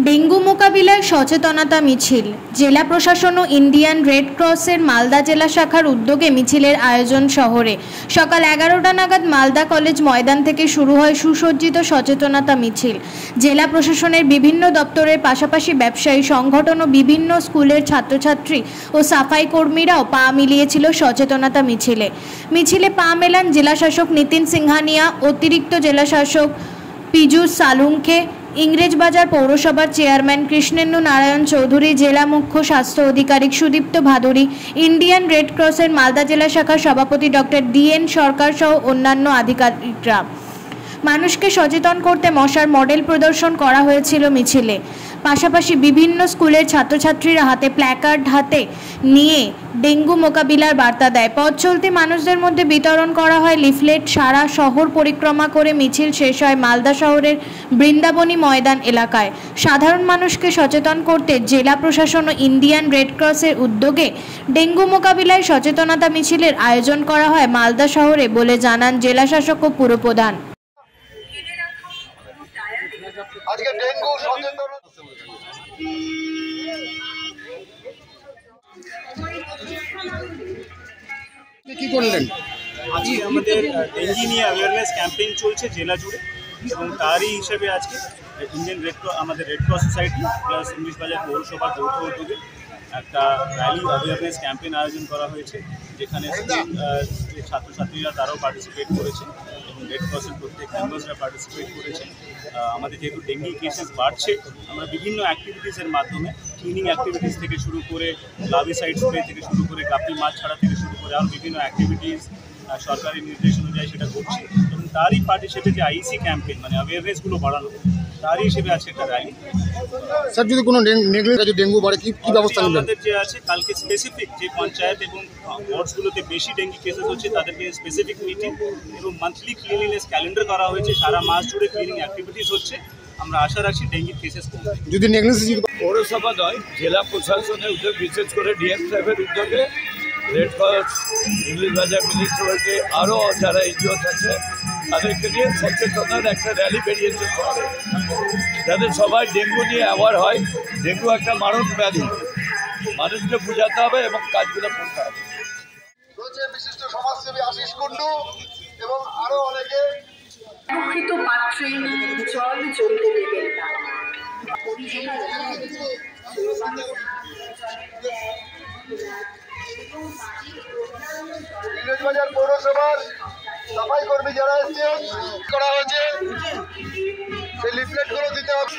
Dengue মোকাবিলায় সচেতনতা মিছিল। জেলা প্রশাসন ও ইন্ডিয়ান রেড ক্রসের মালদা জেলা শাখার উদ্যোগে মিছিলের আয়োজন শহরে। সকাল 11টা নাগাদ মালদা কলেজ ময়দান থেকে শুরু হয় সুসজ্জিত সচেতনতা মিছিল। জেলা প্রশাসনের বিভিন্ন দপ্তরের পাশাপাশি ব্যবসায়ী সংগঠন ও বিভিন্ন স্কুলের ছাত্রছাত্রী ও সাফাই কর্মীরাও পা মিলিয়েছিল সচেতনতা মিছিলে পা মেলান জেলাশাসক নিতিন সিংহানিয়া, অতিরিক্ত জেলাশাসক পীযূষ সালুঙ্কে, ইংরেজবাজার পৌরসভার চেয়ারম্যান কৃষ্ণেন্দু নারায়ণ চৌধুরী, জেলা মুখ্য স্বাস্থ্য আধিকারিক সুদীপ্ত ভাদুরী, ইন্ডিয়ান রেড ক্রসের মালদা জেলা শাখার সভাপতি ডক্টর DN সরকার সহ অন্যান্য আধিকারিকরা। মানুষকে সচেতন করতে মশার মডেল প্রদর্শন করা হয়েছিল মিছিলে। পাশাপাশি বিভিন্ন স্কুলের ছাত্রছাত্রীরা হাতে প্ল্যাকার্ড হাতে নিয়ে ডেঙ্গু মোকাবিলার বার্তা দেয়। পথ চলতি মানুষদের মধ্যে বিতরণ করা হয় লিফলেট। সারা শহর পরিক্রমা করে মিছিল শেষ হয় মালদা শহরের বৃন্দাবনী ময়দান এলাকায়। সাধারণ মানুষকে সচেতন করতে জেলা প্রশাসন ও ইন্ডিয়ান রেড ক্রসের উদ্যোগে ডেঙ্গু মোকাবিলায় সচেতনতা মিছিলের আয়োজন করা হয় মালদা শহরে বলে জানান জেলাশাসক ও পুরপ্রধান। আজকে ডেঙ্গু সচেতন কি করলেন? আজকে আমাদের ডেঙ্গি নিয়ে অ্যাওয়ারনেস ক্যাম্পেইন চলছে জেলা জুড়ে এবং তারই হিসেবে আজকে ইন্ডিয়ান রেড ক্রস, আমাদের Red Cross Society plus Englishbazar পৌরসভার যৌথ উদ্যোগে একটা র্যালি অ্যাওয়ারনেস ক্যাম্পেইন আয়োজন করা হয়েছে, যেখানে যে ছাত্রছাত্রীরা তারাও পার্টিসিপেট করেছে এবং রেড ক্রসের প্রত্যেক মেম্বার্সরা পার্টিসিপেট করেছে। আমাদের যেহেতু ডেঙ্গি কেসেস বাড়ছে, আমরা বিভিন্ন অ্যাক্টিভিটিসের মাধ্যমে ক্লিনিং অ্যাক্টিভিটিস থেকে শুরু করে লার্ভিসাইড স্প্রে থেকে শুরু করে গাপ্পি মাছ ছাড়া থেকে শুরু করে আরও বিভিন্ন অ্যাক্টিভিটিস সরকারি নির্দেশ অনুযায়ী সেটা করছি এবং তারই পার্ট হিসেবে যে IEC ক্যাম্পেইন মানে অ্যাওয়ারনেসগুলো বাড়ানো, তারই হিসেবে আছে একটা র্যালি। স্যার, যদি কোনো ডেঙ্গু বাড়ে কি ব্যবস্থা নেবেন? আমাদের যে আছে কালকে স্পেসিফিক যে পঞ্চায়েত এবং ওয়ার্ডসগুলোতে বেশি ডেঙ্গি কেসেস হচ্ছে তাদেরকে স্পেসিফিক মিটিং এবং মান্থলি ক্লিনিনেস ক্যালেন্ডার করা হয়েছে। সারা মাস জুড়ে ক্লিনিং অ্যাক্টিভিটিস হচ্ছে। আমরা আশা রাখছি ডেঙ্গির কেসেস কমবে। যদি নেগলিজেন্স পৌরসভা নয়, জেলা প্রশাসনের উদ্যোগ, বিশেষ করে ডিএম সাহেবের উদ্যোগে রেড ক্রস, ইংরেজবাজার মিউনিসিপ্যালিটি আরও যারা এনজিওস আছে তাদেরকে নিয়ে সচেতনার একটা র্যালি বেরিয়েছে শহরে, যাতে সবাই ডেঙ্গু নিয়ে অ্যাওয়ার হয়। ডেঙ্গু একটা মারণ ব্যাধি, মানুষকে বোঝাতে হবে এবং কাজগুলো করতে হবে। রয়েছে বিশিষ্ট সমাজসেবী আশিস কুন্ডু এবং আরো অনেকে। প্রকৃত পাত্রে জল জ্বলতে দেবেন না। ইংরেজবাজার পৌরসভার সাফাই কর্মী যারা এসেছেন করা হয়েছে, সেই লিফলেটগুলো দিতে হবে।